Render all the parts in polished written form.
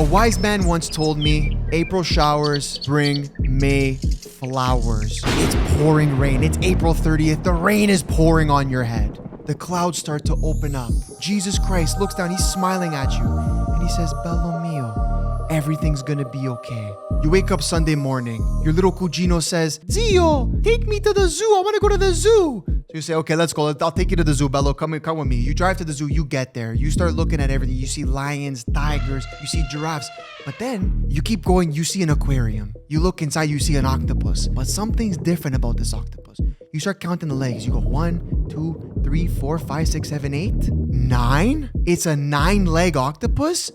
A wise man once told me, April showers bring May flowers. It's pouring rain. It's April 30th. The rain is pouring on your head. The clouds start to open up. Jesus Christ looks down. He's smiling at you. And he says, Bello mio, everything's gonna be okay. You wake up Sunday morning. Your little cugino says, Zio, take me to the zoo. I want to go to the zoo. So you say, okay, let's go. I'll take you to the zoo, Bello. Come with me. You drive to the zoo. You get there. You start looking at everything. You see lions, tigers. You see giraffes. But then you keep going. You see an aquarium. You look inside. You see an octopus. But something's different about this octopus. You start counting the legs. You go 1, 2, 3, 4, 5, 6, 7, 8, 9. It's a 9-leg octopus.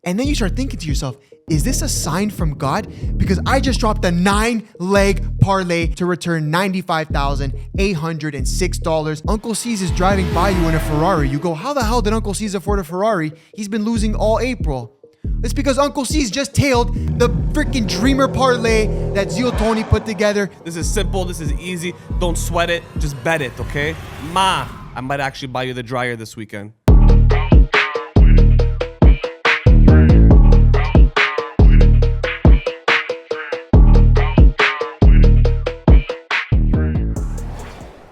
And then you start thinking to yourself, is this a sign from God? Because I just dropped a 9-leg parlay to return $95,806. Uncle C's is driving by you in a Ferrari. You go, how the hell did Uncle C's afford a Ferrari? He's been losing all April. It's because Uncle C's just tailed the freaking dreamer parlay that Zio Tony put together. This is simple. This is easy. Don't sweat it. Just bet it, okay? Ma, I might actually buy you the dryer this weekend.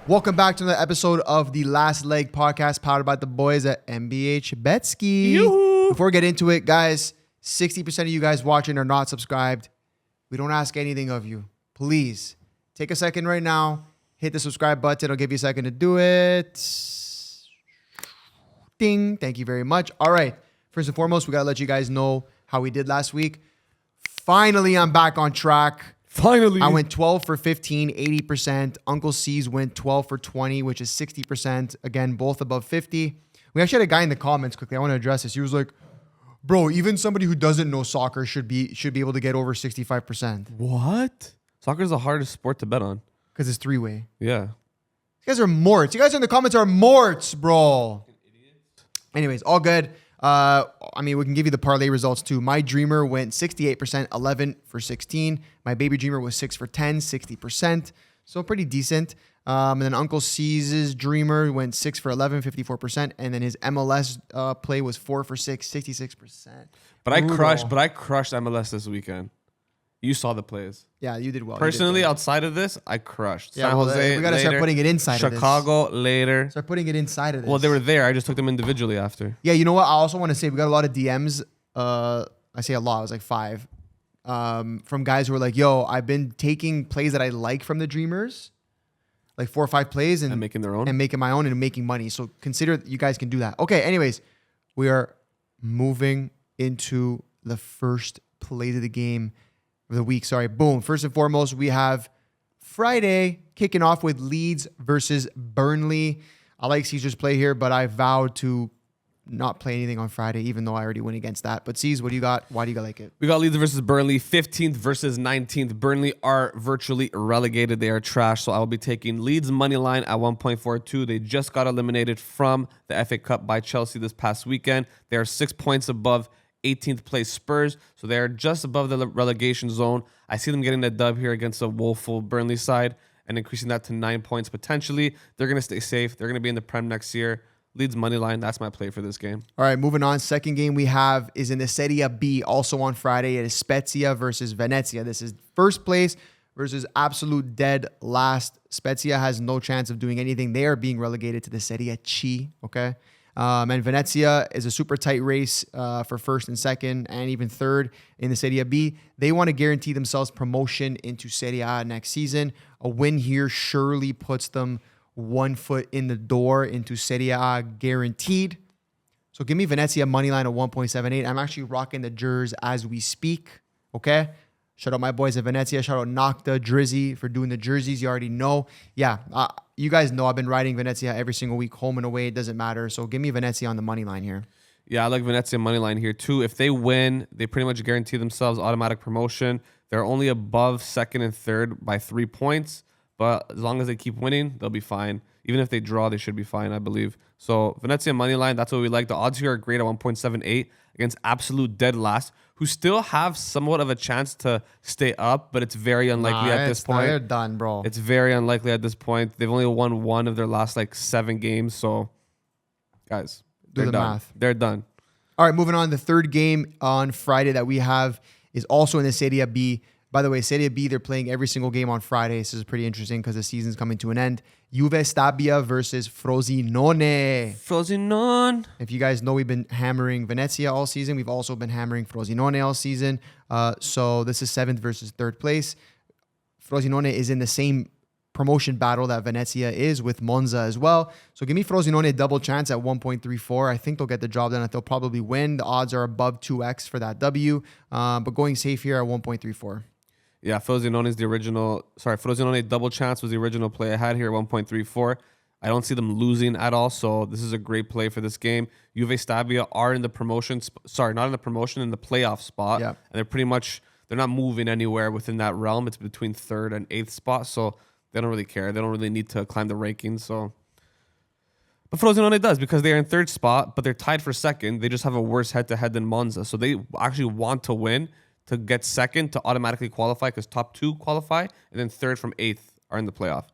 Welcome back to another episode of the Last Leg podcast powered by the boys at MBH Bets. Before we get into it, guys, 60% of you guys watching are not subscribed. We don't ask anything of you. Please take a second right now, hit the subscribe button. I'll give you a second to do it. Ding. Thank you very much. All right. First and foremost, we got to let you guys know how we did last week. Finally, I'm back on track. Finally. I went 12 for 15, 80%. Uncle C's went 12 for 20, which is 60%. Again, both above 50. We actually had a guy in the comments quickly. I want to address this. He was like, bro, even somebody who doesn't know soccer should be able to get over 65%. What? Soccer's the hardest sport to bet on. Because it's three-way. Yeah. You guys are morts. You guys in the comments are morts, bro. Anyways, all good. I mean, we can give you the parlay results too. My dreamer went 68%, 11 for 16. My baby dreamer was 6 for 10, 60%. So pretty decent. And then Uncle C's dreamer went 6 for 11, 54%. And then his MLS play was 4 for 6, 66%. But I crushed MLS this weekend. You saw the plays. Yeah, you did well. Personally, outside of this, I crushed. Yeah, San Jose we got to start putting it inside of this. Chicago later. Start putting it inside of this. Well, they were there. I just took them individually after. Yeah, you know what? I also want to say we got a lot of DMs. I say a lot. It was like 5. From guys who were like, yo, I've been taking plays that I like from the Dreamers. Like 4 or 5 plays. And making their own. And making my own and making money. So consider you guys can do that. Okay, anyways. We are moving into the first play of the game. The week, sorry. Boom. First and foremost, we have Friday kicking off with Leeds versus Burnley. I like Cesar's play here, but I vowed to not play anything on Friday, even though I already went against that. But Cesar, what do you got? Why do you like it? We got Leeds versus Burnley, 15th versus 19th. Burnley are virtually relegated. They are trash, so I will be taking Leeds money line at 1.42. They just got eliminated from the FA Cup by Chelsea this past weekend. They are 6 points above 18th place Spurs, so they're just above the relegation zone. I see them getting a dub here against a woeful Burnley side and increasing that to 9 points potentially. They're going to stay safe. They're going to be in the Prem next year. Leeds money line, that's my play for this game. All right, moving on. Second game we have is in the Serie B, also on Friday. It is Spezia versus Venezia. This is first place versus absolute dead last. Spezia has no chance of doing anything. They are being relegated to the Serie C, okay? And Venezia is a super tight race for first and second and even third in the Serie B. They want to guarantee themselves promotion into Serie A next season. A win here surely puts them 1 foot in the door into Serie A guaranteed. So give me Venezia money line at 1.78. I'm actually rocking the Jers as we speak. Okay. Shout out my boys at Venezia. Shout out Nocta, Drizzy for doing the jerseys. You already know. Yeah, you guys know I've been riding Venezia every single week, home and away. It doesn't matter. So give me Venezia on the money line here. Yeah, I like Venezia money line here too. If they win, they pretty much guarantee themselves automatic promotion. They're only above second and third by 3 points. But as long as they keep winning, they'll be fine. Even if they draw, they should be fine, I believe. So Venezia money line, that's what we like. The odds here are great at 1.78 against absolute dead last, who still have somewhat of a chance to stay up, but it's very unlikely at this point. They're done, bro. It's very unlikely at this point. They've only won 1 of their last 7 games. So, guys, do the math. They're done. All right, moving on. The third game on Friday that we have is also in the Serie B. By the way, Serie B, they're playing every single game on Friday. This is pretty interesting because the season's coming to an end. Juve Stabia versus Frosinone. Frosinone. If you guys know, we've been hammering Venezia all season. We've also been hammering Frosinone all season. So this is 7th versus 3rd place. Frosinone is in the same promotion battle that Venezia is with Monza as well. So give me Frosinone a double chance at 1.34. I think they'll get the job done. They'll probably win. The odds are above 2x for that W. But going safe here at 1.34. Yeah, Frosinone is the original. Sorry, Frosinone double chance was the original play I had here at 1.34. I don't see them losing at all, so this is a great play for this game. Juve Stabia are in the promotion. Sorry, not in the promotion, in the playoff spot. Yeah. And they're pretty much, they're not moving anywhere within that realm. It's between 3rd and 8th spot, so they don't really care. They don't really need to climb the rankings. So, but Frosinone does because they're in 3rd spot, but they're tied for 2nd. They just have a worse head-to-head than Monza, so they actually want to win to get 2nd to automatically qualify because top 2 qualify, and then 3rd from 8th are in the playoff.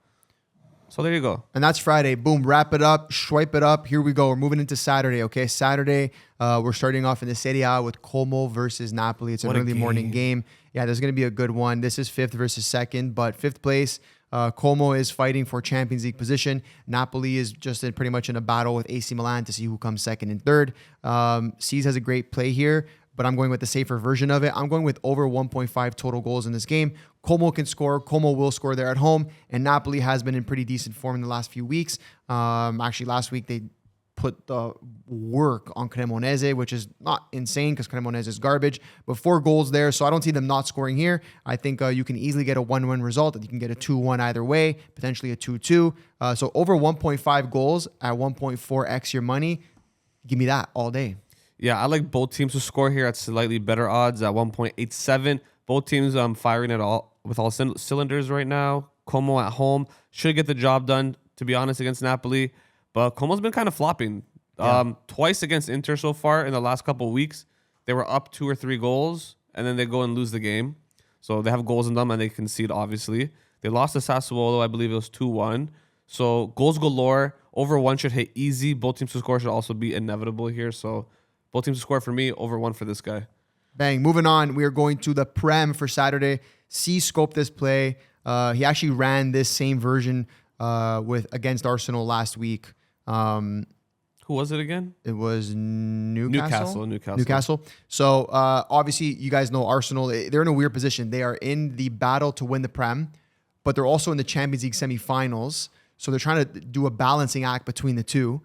So there you go. And that's Friday. Boom, wrap it up, swipe it up. Here we go. We're moving into Saturday, okay? Saturday, we're starting off in the Serie A with Como versus Napoli. It's an early morning game. Yeah, there's going to be a good one. This is 5th versus 2nd, but 5th place, Como is fighting for Champions League position. Napoli is just pretty much in a battle with AC Milan to see who comes 2nd and 3rd. C's has a great play here, but I'm going with the safer version of it. I'm going with over 1.5 total goals in this game. Como can score. Como will score there at home. And Napoli has been in pretty decent form in the last few weeks. Actually, last week they put the work on Cremonese, which is not insane because Cremonese is garbage. But 4 goals there, so I don't see them not scoring here. I think you can easily get a 1-1 result. You can get a 2-1 either way, potentially a 2-2. So over 1.5 goals at 1.4x your money. Give me that all day. Yeah, I like both teams to score here at slightly better odds at 1.87. Both teams firing at all with all cylinders right now. Como at home should get the job done, to be honest, against Napoli. But Como's been kind of flopping. Yeah. Twice against Inter so far in the last couple of weeks. They were up 2 or 3 goals, and then they go and lose the game. So they have goals in them, and they concede, obviously. They lost to Sassuolo, I believe it was 2-1. So goals galore. Over 1 should hit easy. Both teams to score should also be inevitable here. So both teams to score for me, over 1 for this guy. Bang. Moving on, we are going to the Prem for Saturday. C scoped this play. He actually ran this same version against Arsenal last week. Who was it again? It was Newcastle. Newcastle. So obviously, you guys know Arsenal. They're in a weird position. They are in the battle to win the Prem, but they're also in the Champions League semifinals. So they're trying to do a balancing act between the two.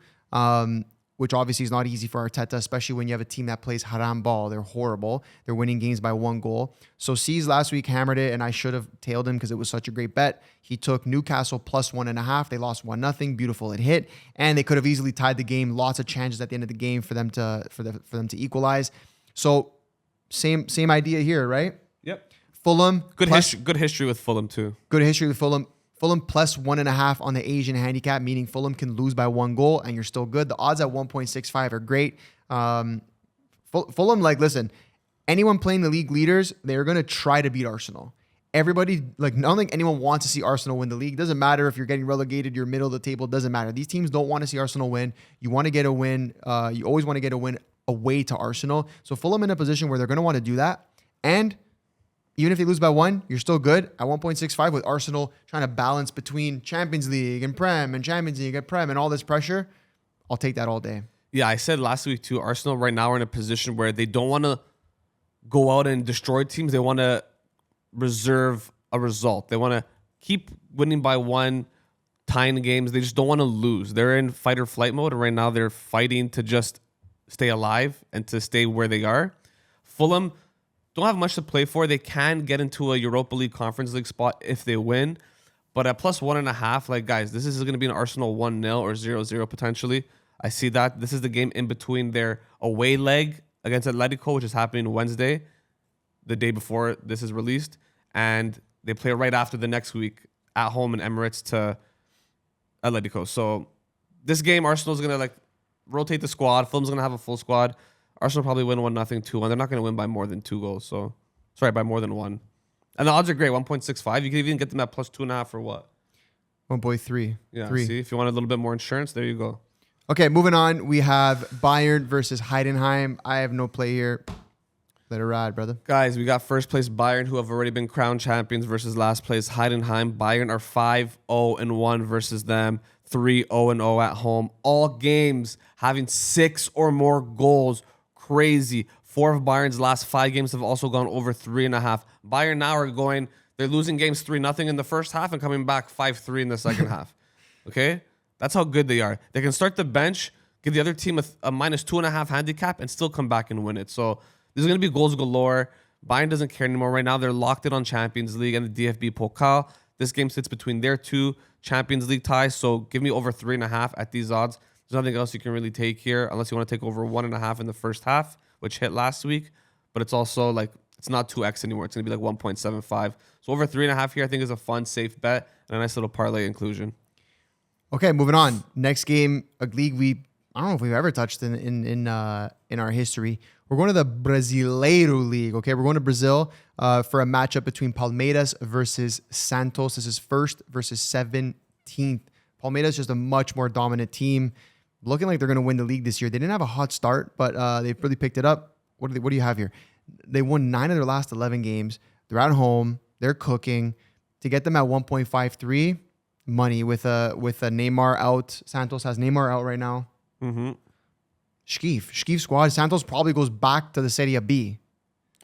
Which obviously is not easy for Arteta, especially when you have a team that plays haram ball. They're horrible. They're winning games by 1 goal. So C's last week hammered it, and I should have tailed him because it was such a great bet. He took Newcastle plus 1.5. They lost 1-0. Beautiful. It hit, and they could have easily tied the game. Lots of chances at the end of the game for them to equalize. So same idea here, right? Yep. Fulham. Good history with Fulham too. Good history with Fulham. Fulham plus 1.5 on the Asian handicap, meaning Fulham can lose by 1 goal and you're still good. The odds at 1.65 are great. Fulham, listen, anyone playing the league leaders, they're going to try to beat Arsenal. Everybody, I don't think anyone wants to see Arsenal win the league. Doesn't matter if you're getting relegated, you're middle of the table, doesn't matter. These teams don't want to see Arsenal win. You want to get a win. You always want to get a win away to Arsenal. So Fulham in a position where they're going to want to do that. And even if they lose by 1, you're still good at 1.65 with Arsenal trying to balance between Champions League and Prem and Champions League and Prem and all this pressure. I'll take that all day. Yeah, I said last week too, Arsenal right now are in a position where they don't want to go out and destroy teams. They want to reserve a result. They want to keep winning by 1, tying games. They just don't want to lose. They're in fight or flight mode, and right now they're fighting to just stay alive and to stay where they are. Fulham don't have much to play for. They can get into a Europa League Conference League spot if they win. But at plus 1.5, guys, this is going to be an Arsenal 1-0 or 0-0 potentially. I see that. This is the game in between their away leg against Atletico, which is happening Wednesday, the day before this is released. And they play right after the next week at home in Emirates to Atletico. So this game, Arsenal's going to rotate the squad. Fulham's going to have a full squad. Arsenal probably win 1-0, 2-1. They're not going to win by more than 2 goals. So, sorry, by more than 1. And the odds are great, 1.65. You can even get them at plus 2.5 for what? 1.3. Yeah, 3. see, if you want a little bit more insurance, there you go. Okay, moving on. We have Bayern versus Heidenheim. I have no play here. Let it ride, brother. Guys, we got first place Bayern, who have already been crowned champions, versus last place Heidenheim. Bayern are 5-0-1 versus them, 3-0-0 at home. All games having 6 or more goals. Crazy. 4 of Bayern's last 5 games have also gone over 3.5. Bayern now are going, they're losing games 3-0 in the first half and coming back 5-3 in the second half. Okay? That's how good they are. They can start the bench, give the other team a -2.5 handicap, and still come back and win it. So there's going to be goals galore. Bayern doesn't care anymore. Right now, they're locked in on Champions League and the DFB Pokal. This game sits between their 2 Champions League ties. So give me over 3.5 at these odds. There's nothing else you can really take here unless you want to take over 1.5 in the first half, which hit last week. But it's also like, it's not 2x anymore. It's going to be like 1.75. So over 3.5 here, I think is a fun, safe bet and a nice little parlay inclusion. Okay, moving on. Next game, a league I don't know if we've ever touched in our history. We're going to the Brasileiro League. Okay, we're going to Brazil for a matchup between Palmeiras versus Santos. This is 1st versus 17th. Palmeiras is just a much more dominant team, looking like they're going to win the league this year. They didn't have a hot start, but they've really picked it up. What do you have here? They won 9 of their last 11 games. They're at home. They're cooking. To get them at 1.53 money with a Neymar out. Santos has Neymar out right now. Mm-hmm. Schkief squad. Santos probably goes back to the Serie B.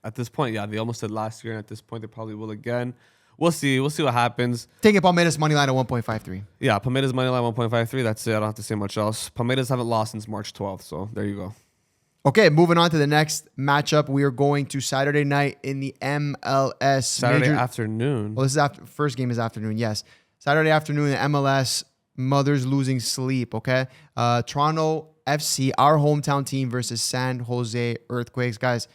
At this point, yeah, they almost did last year, and at this point, they probably will again. We'll see. We'll see what happens. Taking Palmeiras money line at 1.53. Yeah, Palmeiras money line 1.53. That's it. I don't have to say much else. Palmeiras haven't lost since March 12th, so there you go. Okay, moving on to the next matchup. We are going to Saturday night in the MLS. Saturday afternoon. Well, this is first game is afternoon, yes. Saturday afternoon in MLS. Mothers losing sleep, okay? Toronto FC, our hometown team versus San Jose Earthquakes. Guys,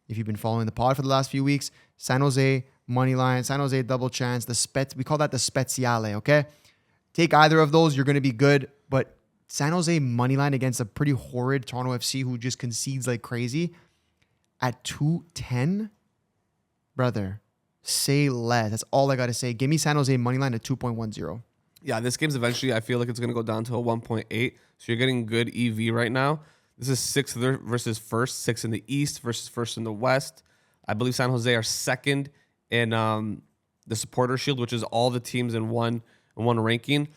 if you've been following the pod for the last few weeks, San Jose money line, San Jose double chance, we call that the Speziale, okay? Take either of those, you're going to be good, but San Jose money line against a pretty horrid Toronto FC who just concedes like crazy at 210, brother, say less. That's all I got to say. Give me San Jose money line at 2.10. Yeah, this game's eventually, I feel like it's going to go down to a 1.8. So you're getting good EV right now. This is 6th versus 1st, 6th in the East versus 1st in the West. I believe San Jose are 2nd in the Supporter Shield, which is all the teams in one ranking.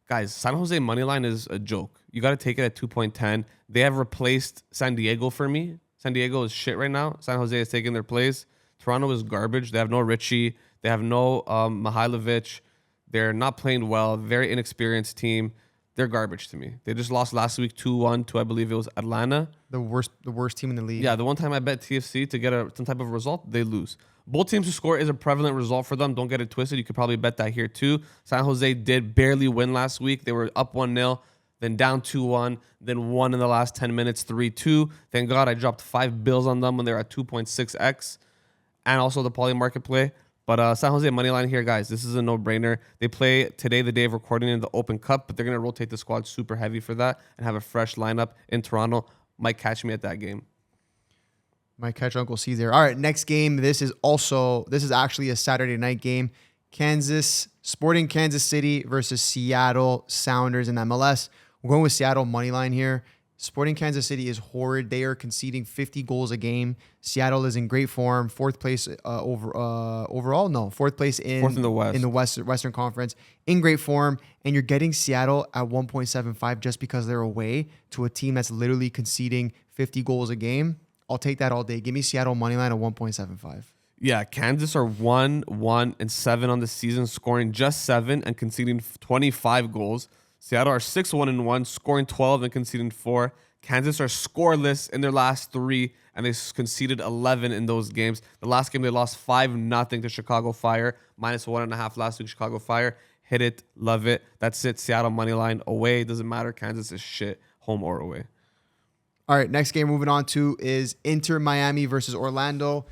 Guys, San Jose money line is a joke. You got to take it at 2.10. They have replaced San Diego for me. San Diego is shit right now. San Jose is taking their place. Toronto is garbage. They have no Richie. They have no Mihailovic. They're not playing well. Very inexperienced team. They're garbage to me. They just lost last week 2-1 to, I believe it was Atlanta. The worst team in the league. Yeah, the one time I bet TFC to get some type of result, they lose. Both teams to score is a prevalent result for them. Don't get it twisted. You could probably bet that here too. San Jose did barely win last week. They were up 1-0, then down 2-1, then won in the last 10 minutes 3-2. Thank God I dropped 5 bills on them when they were at 2.6x, and also the Parlay market play. But San Jose money line here, guys. This is a no-brainer. They play today, the day of recording, in the Open Cup, but they're going to rotate the squad super heavy for that and have a fresh lineup in Toronto. Might catch me at that game. Might catch Uncle Cesar. All right, next game. This is actually a Saturday night game. Sporting Kansas City versus Seattle Sounders in MLS. We're going with Seattle money line here. Sporting Kansas City is horrid. They are conceding 50 goals a game. Seattle is in great form. 4th place overall. No, 4th place in the West. In the Western Conference. In great form. And you're getting Seattle at 1.75 just because they're away to a team that's literally conceding 50 goals a game. I'll take that all day. Give me Seattle money line at 1.75. Yeah, Kansas are 1-1-7 on the season, scoring just 7 and conceding 25 goals. Seattle are 6-1-1, scoring 12 and conceding 4. Kansas are scoreless in their last 3, and they conceded 11 in those games. The last game, they lost 5-0 to Chicago Fire, -1.5 last week. Chicago Fire, hit it, love it. That's it. Seattle money line away. Doesn't matter. Kansas is shit, home or away. All right, next game moving on to is Inter Miami versus Orlando.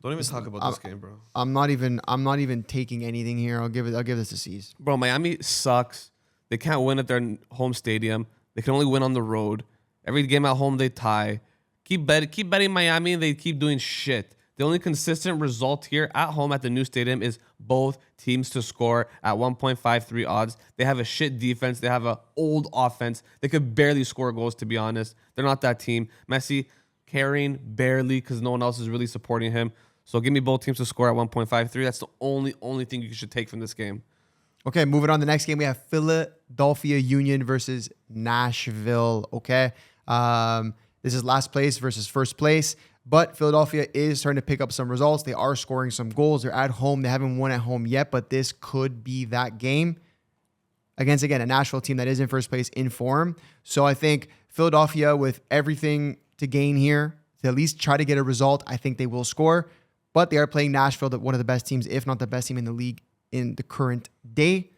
Don't even talk about this game, bro. I'm not even taking anything here. I'll give this a C's. Bro, Miami sucks. They can't win at their home stadium. They can only win on the road. Every game at home they tie. Keep betting Miami, and they keep doing shit. The only consistent result here at home at the new stadium is both teams to score at 1.53 odds. They have a shit defense. They have an old offense. They could barely score goals, to be honest. They're not that team. Messi carrying barely because no one else is really supporting him. So give me both teams to score at 1.53. That's the only thing you should take from this game. Okay, moving on. The next game, we have Philadelphia Union versus Nashville. Okay. This is last place versus first place. But Philadelphia is starting to pick up some results. They are scoring some goals. They're at home. They haven't won at home yet, but this could be that game against, again, a Nashville team that is in first place in form. So I think Philadelphia, with everything to gain here, to at least try to get a result, I think they will score. But they are playing Nashville, one of the best teams, if not the best team in the league in the current day.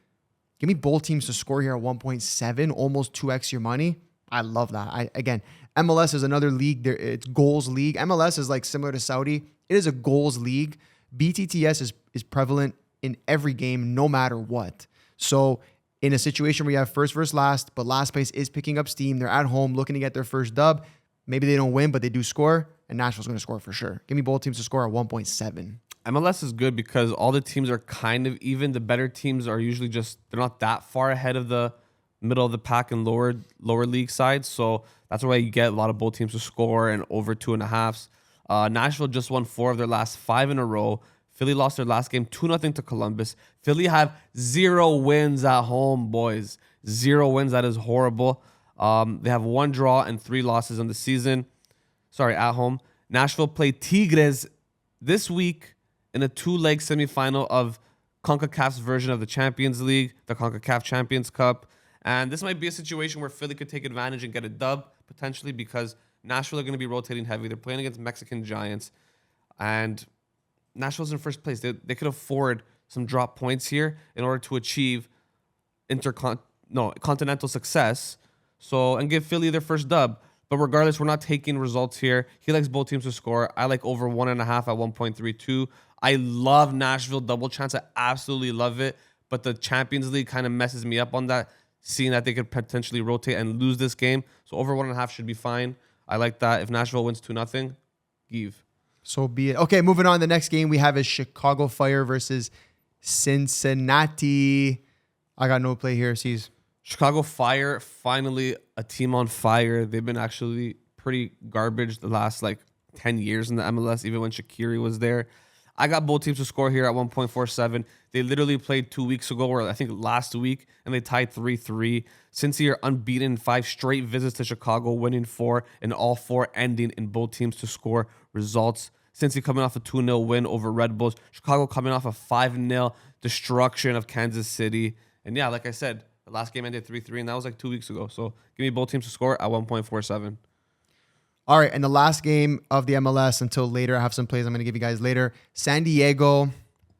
Give me both teams to score here at 1.7, almost 2x your money. I love that. Again, MLS is another league. It's goals league. MLS is like similar to Saudi. It is a goals league. BTTS is prevalent in every game, no matter what. So in a situation where you have first versus last, but last place is picking up steam, they're at home looking to get their first dub. Maybe they don't win, but they do score, and Nashville's going to score for sure. Give me both teams to score at 1.7. MLS is good because all the teams are kind of even. The better teams are usually they're not that far ahead of the middle of the pack and lower league side. So that's why you get a lot of both teams to score and over 2.5s. Nashville just won 4 of their last 5 in a row. Philly lost their last game 2-0 to Columbus. Philly have 0 wins at home, boys. 0 wins. That is horrible. They have 1 draw and 3 losses in the season. Sorry, at home. Nashville played Tigres this week in a 2-leg semifinal of CONCACAF's version of the Champions League, the CONCACAF Champions Cup. And this might be a situation where Philly could take advantage and get a dub, potentially, because Nashville are going to be rotating heavy. They're playing against Mexican giants. And Nashville's in first place. They could afford some drop points here in order to achieve continental success. And give Philly their first dub. But regardless, we're not taking results here. He likes both teams to score. I like over 1.5 at 1.32. I love Nashville double chance. I absolutely love it. But the Champions League kind of messes me up on that, seeing that they could potentially rotate and lose this game. So over 1.5 should be fine. I like that. If Nashville wins 2-0, give. So be it. Okay, moving on. The next game we have is Chicago Fire versus Cincinnati. I got no play here. C's. Chicago Fire, finally a team on fire. They've been actually pretty garbage the last 10 years in the MLS, even when Shaqiri was there. I got both teams to score here at 1.47. They literally played 2 weeks ago, or I think last week, and they tied 3-3. Cincy are unbeaten in 5 straight visits to Chicago, winning 4, and all 4 ending in both teams to score results. Cincy coming off a 2-0 win over Red Bulls. Chicago coming off a 5-0 destruction of Kansas City. And yeah, like I said, the last game ended 3-3, and that was 2 weeks ago. So give me both teams to score at 1.47. All right, and the last game of the MLS until later. I have some plays I'm going to give you guys later. San Diego,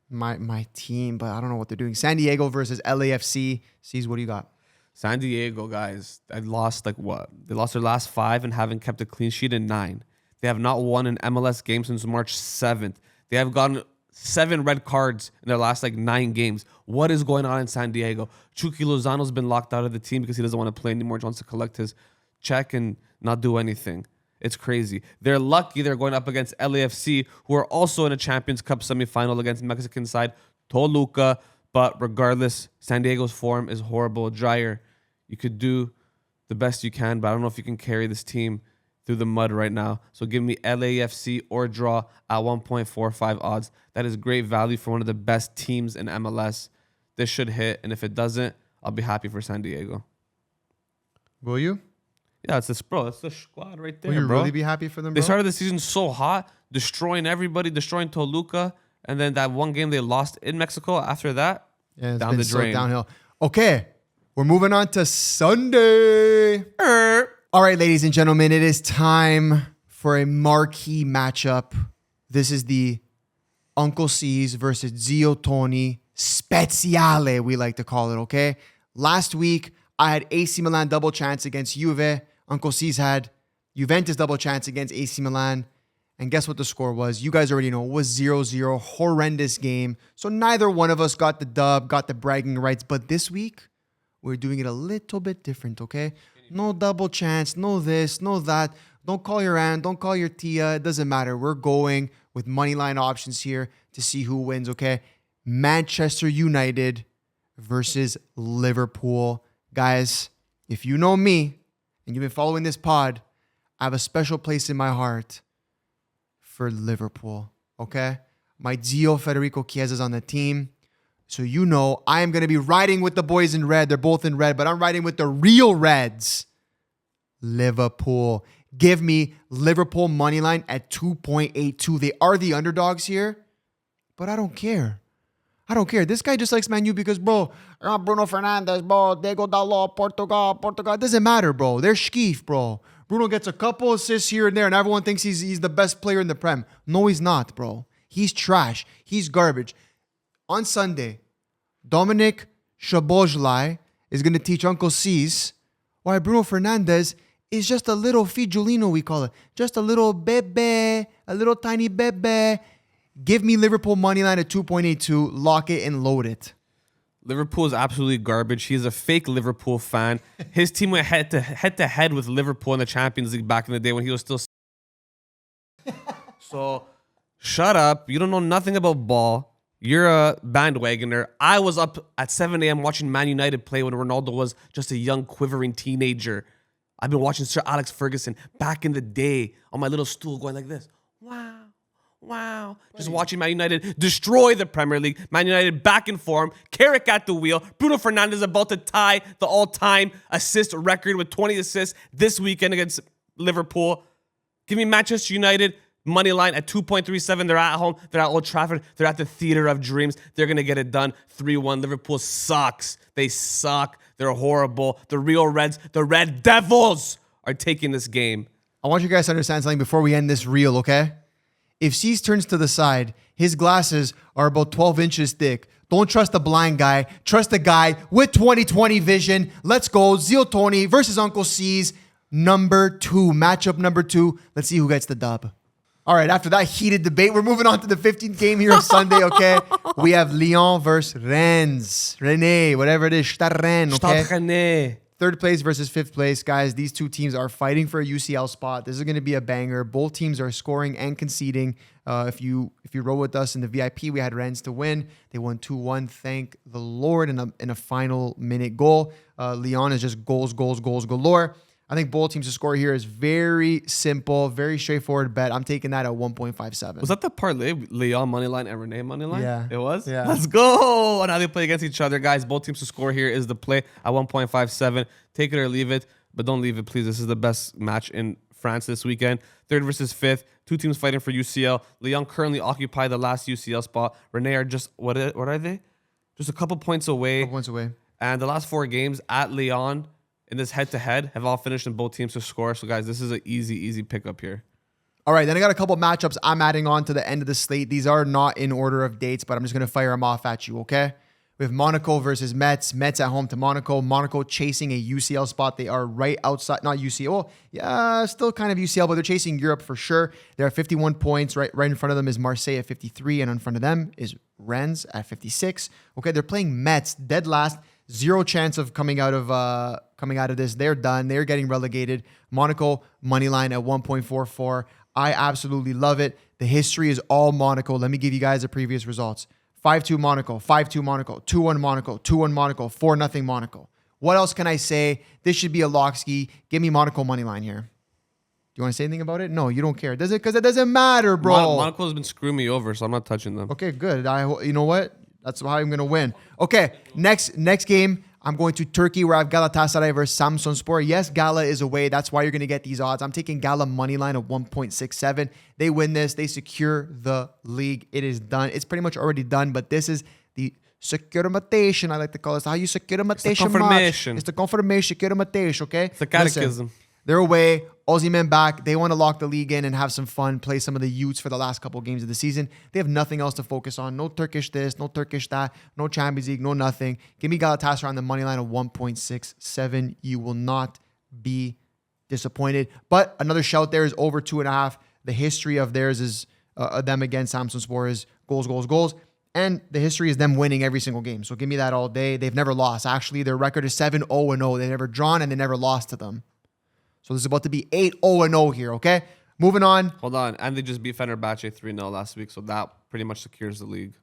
my team, but I don't know what they're doing. San Diego versus LAFC. C's, what do you got? San Diego, guys, I lost what? They lost their last 5 and haven't kept a clean sheet in 9. They have not won an MLS game since March 7th. They have gotten 7 red cards in their last 9 games. What is going on in San Diego? Chucky Lozano's been locked out of the team because he doesn't want to play anymore. He wants to collect his check and not do anything. It's crazy. They're lucky they're going up against LAFC, who are also in a Champions Cup semifinal against Mexican side Toluca. But regardless, San Diego's form is horrible. Dryer, you could do the best you can, but I don't know if you can carry this team through the mud right now. So give me LAFC or draw at 1.45 odds. That is great value for one of the best teams in MLS. This should hit, and if it doesn't, I'll be happy for San Diego. Will you? Yeah, it's this, bro. That's the squad right there, Will you bro. really be happy for them, bro? They started the season so hot, destroying everybody, destroying Toluca, and then that one game they lost in Mexico after that, yeah, down the drain. So downhill. Okay, we're moving on to Sunday. All right, ladies and gentlemen, it is time for a marquee matchup. This is the Uncle C's versus Zio Tony Speziale, we like to call it, okay? Last week, I had AC Milan double chance against Juve. Uncle C's had Juventus double chance against AC Milan. And guess what the score was? You guys already know. It was 0-0. Horrendous game. So neither one of us got the dub, got the bragging rights. But this week, we're doing it a little bit different, okay? No double chance, no this, no that. Don't call your aunt, don't call your tia. It doesn't matter. We're going with money line options here to see who wins, okay? Manchester United versus Liverpool. Guys, if you know me and you've been following this pod, I have a special place in my heart for Liverpool, okay? My Zio Federico Chiesa's on the team. So you know I am going to be riding with the boys in red. They're both in red, but I'm riding with the real Reds. Liverpool. Give me Liverpool money line at 2.82. They are the underdogs here, but I don't care. I don't care. This guy just likes Man U because, bro, Bruno Fernandes, bro, Diego Dalot, Portugal. It doesn't matter, bro. They're skeef, bro. Bruno gets a couple assists here and there, and everyone thinks he's the best player in the Prem. No, he's not, bro. He's trash. He's garbage. On Sunday, Dominic Szoboszlai is going to teach Uncle C's why Bruno Fernandes is just a little figurino, we call it. Just a little bebe, a little tiny bebe. Give me Liverpool money line at 2.82. Lock it and load it. Liverpool is absolutely garbage. He's a fake Liverpool fan. His team went head to head with Liverpool in the Champions League back in the day when he was still. So, shut up. You don't know nothing about ball. You're a bandwagoner. I was up at 7 a.m. watching Man United play when Ronaldo was just a young, quivering teenager. I've been watching Sir Alex Ferguson back in the day on my little stool going like this. Wow. Just watching Man United destroy the Premier League. Man United back in form. Carrick at the wheel. Bruno Fernandes about to tie the all-time assist record with 20 assists this weekend against Liverpool. Give me Manchester United money line at 2.37. They're at home. They're at Old Trafford. They're at the Theatre of Dreams. They're going to get it done. 3-1. Liverpool sucks. They suck. They're horrible. The real Reds, the Red Devils, are taking this game. I want you guys to understand something before we end this reel, okay? If C's turns to the side, his glasses are about 12 inches thick. Don't trust the blind guy. Trust the guy with 20/20 vision. Let's go. Zio Tony versus Uncle C's. Matchup number 2. Let's see who gets the dub. All right, after that heated debate, we're moving on to the 15th game here of Sunday, okay? We have Lyon versus Rennes. Whatever it is. Stade Rennes, okay? Stade Rennes. Third place versus fifth place. Guys, these two teams are fighting for a UCL spot. This is going to be a banger. Both teams are scoring and conceding. If you roll with us in the VIP, we had Rennes to win. They won 2-1. Thank the Lord in a final minute goal. Lyon is just goals galore. I think both teams to score here is very simple, very straightforward bet. I'm taking that at 1.57. Was that the parlay? Lyon money line and Rennes money line? Yeah. It was? Yeah. Let's go. And how they play against each other, guys. Both teams to score here is the play at 1.57. Take it or leave it, but don't leave it, please. This is the best match in France this weekend. Third versus fifth. Two teams fighting for UCL. Lyon currently occupy the last UCL spot. Rennes are just, what are they? Just a couple points away. And the last 4 games at Lyon in this head-to-head have all finished in both teams to score. So, guys, this is an easy pickup here. All right, then I got a couple matchups I'm adding on to the end of the slate. These are not in order of dates, but I'm just going to fire them off at you, okay? We have Monaco versus Metz. Metz at home to Monaco. Monaco chasing a UCL spot. They are right outside, not UCL. Well, yeah, still kind of UCL, but they're chasing Europe for sure. They're at 51 points. Right in front of them is Marseille at 53, and in front of them is Rennes at 56. Okay, they're playing Metz, dead last. 0 chance of coming out of this. They're done. They're getting relegated. Monaco money line at 1.44. I absolutely love it. The history is all Monaco. Let me give you guys the previous results. 5-2 Monaco, 5-2 Monaco, 2-1 Monaco, 2-1 Monaco, 4-0 Monaco. What else can I say? This should be a lock ski. Give me Monaco money line here. Do you want to say anything about it? No, you don't care. Does it? Because it doesn't matter, bro. Monaco has been screwing me over, so I'm not touching them. Okay, good. You know what? That's how I'm going to win. Okay, next game, I'm going to Turkey where I have Galatasaray versus Samsunspor. Yes, Gala is away. That's why you're going to get these odds. I'm taking Gala money line of 1.67. They win this. They secure the league. It is done. It's pretty much already done, but this is the securimatation, I like to call it. It's how you securimatation. It's the confirmation. It's the confirmation, securimatation, okay? It's the catechism. Listen, they're away. Osimhen back. They want to lock the league in and have some fun, play some of the youths for the last couple games of the season. They have nothing else to focus on. No Turkish this, no Turkish that, no Champions League, no nothing. Give me Galatasaray on the money line of 1.67. You will not be disappointed. But another shout there is over 2.5. The history of theirs is them against Samsunspor is goals. And the history is them winning every single game. So give me that all day. They've never lost. Actually, their record is 7-0-0. They've never drawn and they never lost to them. So this is about to be 8-0-0 here, okay? Moving on. Hold on. And they just beat Fenerbahce 3-0 last week. So that pretty much secures the league.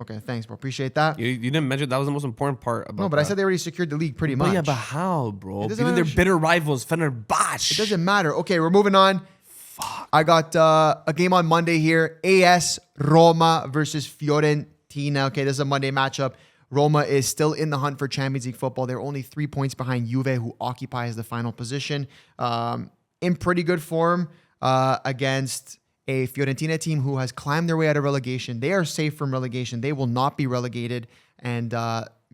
Okay, thanks, bro. Appreciate that. You didn't mention that was the most important part about No, but I said they already secured the league pretty much. Yeah, but how, bro? doesn't Beating their matter. bitter rivals, Fenerbahce. It doesn't matter. Okay, we're moving on. I got a game on Monday here. AS Roma versus Fiorentina. Okay, this is a Monday matchup. Roma is still in the hunt for Champions League football. They're only 3 points behind Juve, who occupies the final position. In pretty good form against a Fiorentina team who has climbed their way out of relegation. They are safe from relegation. They will not be relegated. And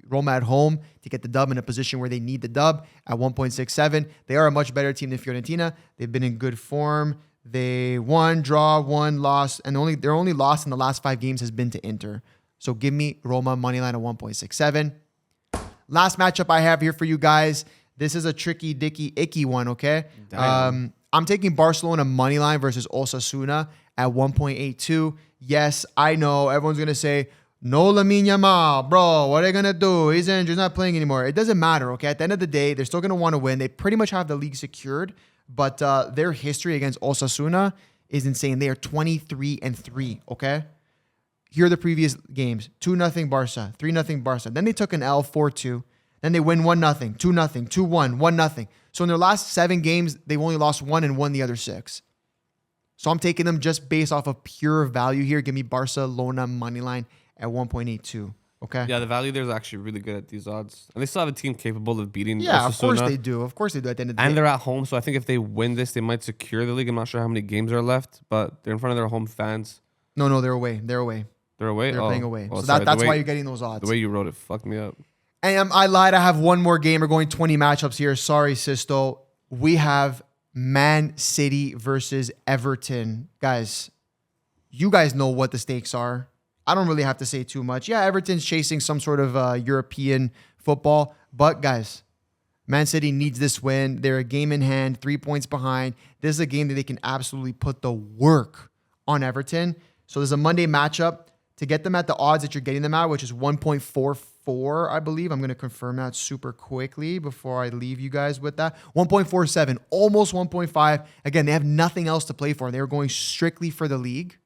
Roma at home to get the dub in a position where they need the dub at 1.67. They are a much better team than Fiorentina. They've been in good form. They won, draw, won, lost, and their only loss in the last 5 games has been to Inter. So give me Roma moneyline at 1.67. Last matchup I have here for you guys. This is a tricky, dicky, icky one, okay? I'm taking Barcelona moneyline versus Osasuna at 1.82. Yes, I know. Everyone's going to say, no Lamine Yamal, bro. What are they going to do? He's injured. He's not playing anymore. It doesn't matter, okay? At the end of the day, they're still going to want to win. They pretty much have the league secured, but their history against Osasuna is insane. They are 23-3, okay? Here are the previous games. 2-0 Barca, 3-0 Barca. Then they took an L, 4-2. Then they win 1-0, 2-0, 2-1, 1-0. So in their last 7 games, they've only lost 1 and won the other 6. So I'm taking them just based off of pure value here. Give me Barcelona moneyline at 1.82. Okay? Yeah, the value there is actually really good at these odds. And they still have a team capable of beating Yeah, Osasuna. of course they do. Of course they do at the end of the day. And they're at home, so I think if they win this, they might secure the league. I'm not sure how many games are left, but they're in front of their home fans. No, they're away. They're away. They're away? They're playing away. Oh, So sorry. that's why you're getting those odds. The way you wrote it fucked me up. And I lied. I have one more game. We're going 20 matchups here. Sorry, Sisto. We have Man City versus Everton. Guys, you guys know what the stakes are. I don't really have to say too much. Yeah, Everton's chasing some sort of European football. But guys, Man City needs this win. They're a game in hand, 3 points behind. This is a game that they can absolutely put the work on Everton. So there's a Monday matchup. To get them at the odds that you're getting them at, which is 1.44, I believe. I'm going to confirm that super quickly before I leave you guys with that. 1.47, almost 1.5. Again, they have nothing else to play for. They're going strictly for the league.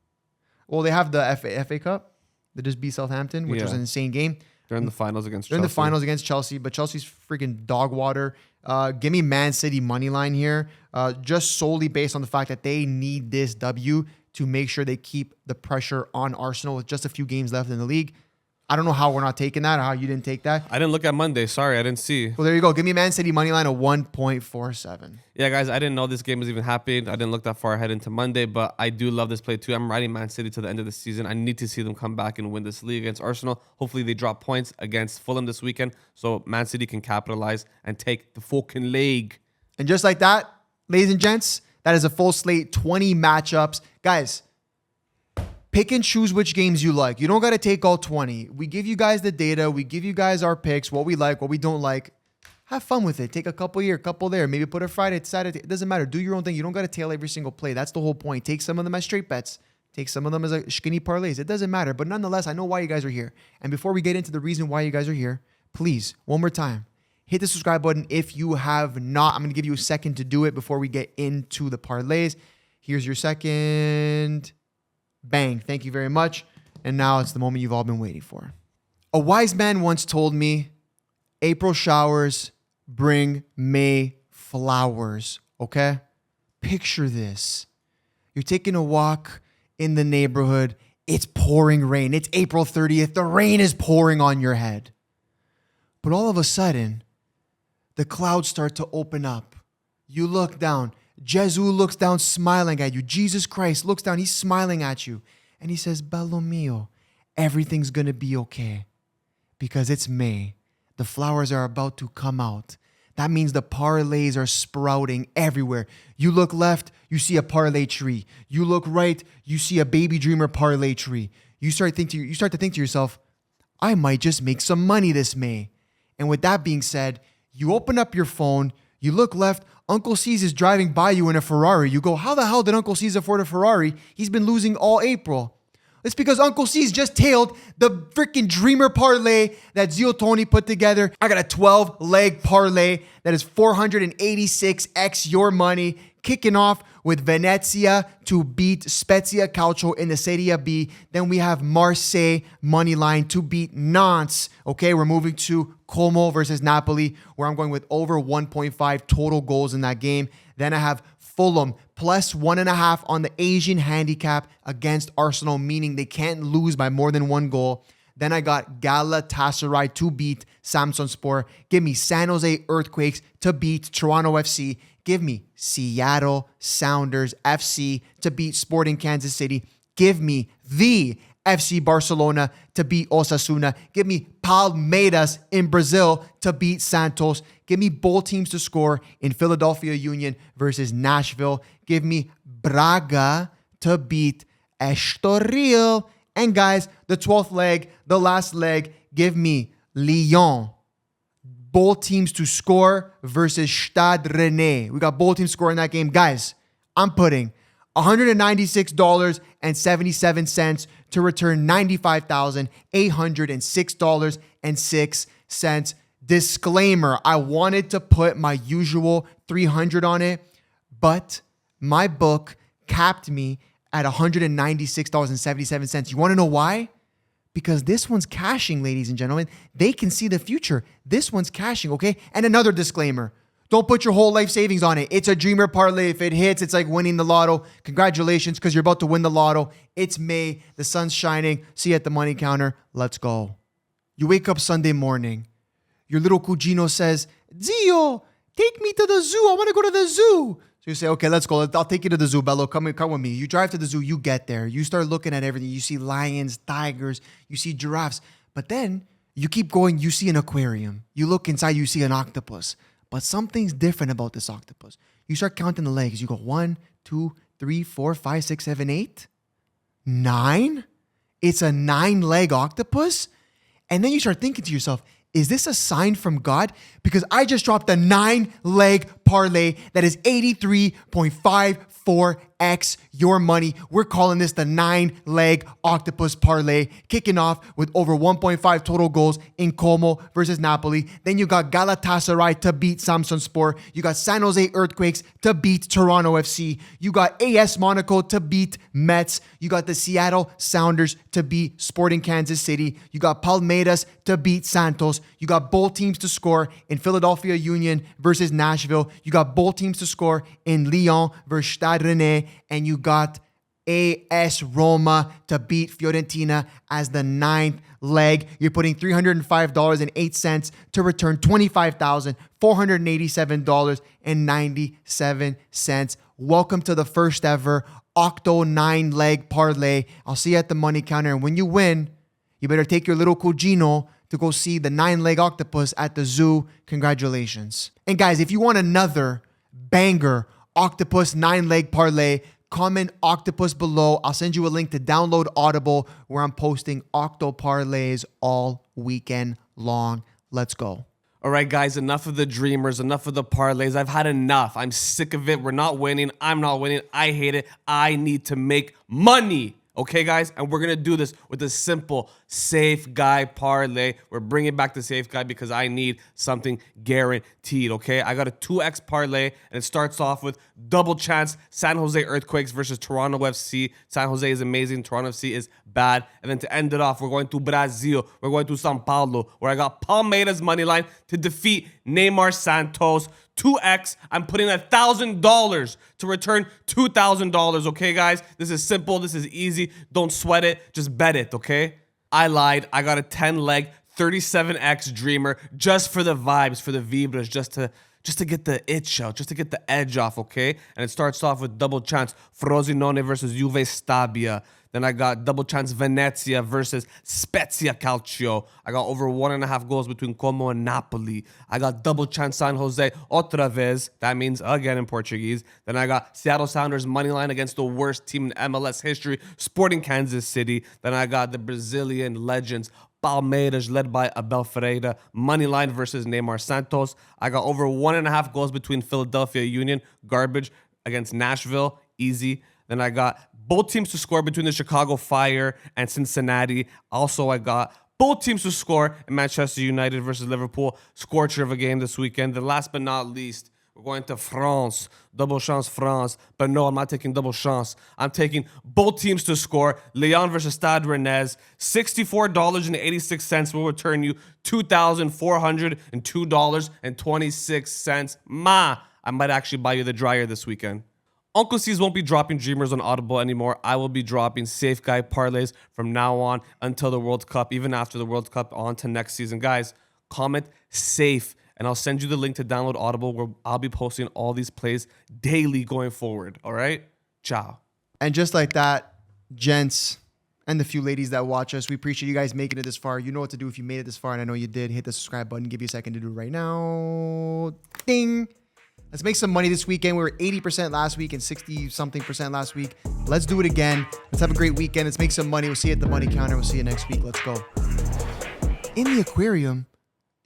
Well, they have the FA Cup. They just beat Southampton, which was an insane game. They're in the finals against They're Chelsea. in the finals against Chelsea, but Chelsea's freaking dog water. Give me Man City money line here, just solely based on the fact that they need this W to make sure they keep the pressure on Arsenal with just a few games left in the league. I don't know how we're not taking that or how you didn't take that. I didn't look at Monday. Sorry, I didn't see. Well, there you go. Give me Man City money line at 1.47. Yeah, guys, I didn't know this game was even happening. I didn't look that far ahead into Monday, but I do love this play too. I'm riding Man City to the end of the season. I need to see them come back and win this league against Arsenal. Hopefully they drop points against Fulham this weekend so Man City can capitalize and take the fucking league. And just like that, ladies and gents, that is a full slate, 20 matchups. Guys, pick and choose which games you like. You don't got to take all 20. We give you guys the data. We give you guys our picks, what we like, what we don't like. Have fun with it. Take a couple here, a couple there. Maybe put a Friday, Saturday. It doesn't matter. Do your own thing. You don't got to tail every single play. That's the whole point. Take some of them as straight bets. Take some of them as a skinny parlays. It doesn't matter. But nonetheless, I know why you guys are here. And before we get into the reason why you guys are here, please, one more time, hit the subscribe button if you have not. I'm going to give you a second to do it before we get into the parlays. Here's your second. Bang. Thank you very much. And now it's the moment you've all been waiting for. A wise man once told me, April showers bring May flowers. Okay? Picture this. You're taking a walk in the neighborhood. It's pouring rain. It's April 30th. The rain is pouring on your head. But all of a sudden, the clouds start to open up. You look down. Jesus looks down smiling at you. Jesus Christ looks down. He's smiling at you. And he says, Bello mio, everything's going to be okay. Because it's May. The flowers are about to come out. That means the parlays are sprouting everywhere. You look left, you see a parlay tree. You look right, you see a baby dreamer parlay tree. You start to think to yourself, I might just make some money this May. And with that being said, you open up your phone, you look left, Uncle C's is driving by you in a Ferrari. You go, how the hell did Uncle C's afford a Ferrari? He's been losing all April. It's because Uncle C's just tailed the freaking dreamer parlay that Zio Tony put together. I got a 12-leg parlay that is 486x your money. Kicking off with Venezia to beat Spezia Calcio in the Serie B. Then we have Marseille money line to beat Nantes. Okay, we're moving to Como versus Napoli, where I'm going with over 1.5 total goals in that game. Then I have Fulham plus 1.5 on the Asian handicap against Arsenal, meaning they can't lose by more than 1 goal. Then I got Galatasaray to beat Samsunspor. Give me San Jose Earthquakes to beat Toronto FC. Give me Seattle Sounders FC to beat Sporting Kansas City. Give me the FC Barcelona to beat Osasuna. Give me Palmeiras in Brazil to beat Santos. Give me both teams to score in Philadelphia Union versus Nashville. Give me Braga to beat Estoril. And guys, the 12th leg, the last leg, give me Lyon. Both teams to score versus Stade Rennais. We got both teams scoring that game. Guys, I'm putting $196.77 to return $95,806.06. Disclaimer, I wanted to put my usual $300 on it, but my book capped me at $196.77. You want to know why? Because this one's cashing, ladies and gentlemen. They can see the future. This one's cashing, okay? And another disclaimer. Don't put your whole life savings on it. It's a dreamer parlay. If it hits, it's like winning the lotto. Congratulations, because you're about to win the lotto. It's May. The sun's shining. See you at the money counter. Let's go. You wake up Sunday morning. Your little cugino says, Zio, take me to the zoo. I want to go to the zoo. So you say, okay, let's go. I'll take you to the zoo, Bello. Come with me. You drive to the zoo. You get there. You start looking at everything. You see lions, tigers. You see giraffes. But then you keep going. You see an aquarium. You look inside. You see an octopus. But something's different about this octopus. You start counting the legs. You go 1, 2, 3, 4, 5, 6, 7, 8, 9. It's a 9-leg octopus. And then you start thinking to yourself, is this a sign from God? Because I just dropped a 9-leg parlay that is 83.54x your money. We're calling this the 9-leg octopus parlay, kicking off with over 1.5 total goals in Como versus Napoli. Then you got Galatasaray to beat Samsunspor. You got San Jose Earthquakes to beat Toronto FC. You got AS Monaco to beat Mets. You got the Seattle Sounders to beat Sporting Kansas City. You got Palmeiras to beat Santos. You got both teams to score in Philadelphia Union versus Nashville. You got both teams to score in Lyon versus Stade Rennais. And you got AS Roma to beat Fiorentina as the 9th leg. You're putting $305.08 to return $25,487.97. Welcome to the first ever Octo 9-leg parlay. I'll see you at the money counter. And when you win, you better take your little cugino to go see the 9-leg octopus at the zoo. Congratulations. And guys, if you want another banger octopus 9-leg parlay, comment octopus below. I'll send you a link to download Audible, where I'm posting octo parlays all weekend long. Let's go. All right, guys, enough of the dreamers, enough of the parlays. I've had enough. I'm sick of it. We're not winning. I'm not winning. I hate it. I need to make money. Okay, guys? And we're going to do this with a simple safe guy parlay. We're bringing back the safe guy because I need something guaranteed, okay? I got a 2x parlay, and it starts off with double chance San Jose Earthquakes versus Toronto FC. San Jose is amazing. Toronto FC is bad. And then to end it off, we're going to Brazil. We're going to São Paulo, where I got Palmeiras money line to defeat Neymar Santos. 2x, I'm putting $1,000 to return $2,000, okay, guys? This is simple. This is easy. Don't sweat it. Just bet it, okay? I lied. I got a 10-leg 37x dreamer just for the vibes, for the vibras, just to get the itch out, just to get the edge off, okay? And it starts off with double chance Frosinone versus Juve Stabia. Then I got double chance Venezia versus Spezia Calcio. I got over 1.5 goals between Como and Napoli. I got double chance San Jose outra vez. That means again in Portuguese. Then I got Seattle Sounders money line against the worst team in MLS history, Sporting Kansas City. Then I got the Brazilian legends Palmeiras, led by Abel Ferreira, money line versus Neymar Santos. I got over 1.5 goals between Philadelphia Union, garbage, against Nashville, easy. Then I got both teams to score between the Chicago Fire and Cincinnati. Also, I got both teams to score in Manchester United versus Liverpool. Scorcher of a game this weekend. Then last but not least, We're going to France. Double chance France. But no, I'm not taking double chance. I'm taking both teams to score. Lyon versus Stade Rennais. $64.86 will return you $2,402.26. I might actually buy you the dryer this weekend. Uncle C's won't be dropping Dreamers on Audible anymore. I will be dropping Safe Guy parlays from now on until the World Cup, even after the World Cup, on to next season. Guys, comment SAFE, and I'll send you the link to download Audible, where I'll be posting all these plays daily going forward. All right? Ciao. And just like that, gents and the few ladies that watch us, we appreciate you guys making it this far. You know what to do if you made it this far, and I know you did. Hit the subscribe button. Give you a second to do it right now. Ding. Let's make some money this weekend. We were 80% last week and 60-something% last week. Let's do it again. Let's have a great weekend. Let's make some money. We'll see you at the money counter. We'll see you next week. Let's go. In the aquarium,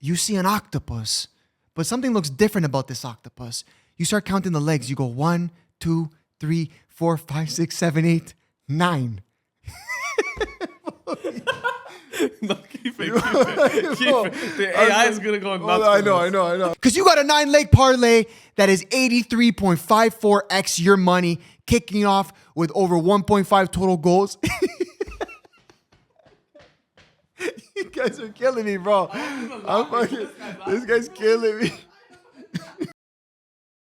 you see an octopus, but something looks different about this octopus. You start counting the legs. You go 1, 2, 3, 4, 5, 6, 7, 8, 9. No, keep it. The AI is going to go nuts. I know. Because you got a 9-leg parlay that is 83.54x your money, kicking off with over 1.5 total goals. You guys are killing me, bro. This guy's killing me.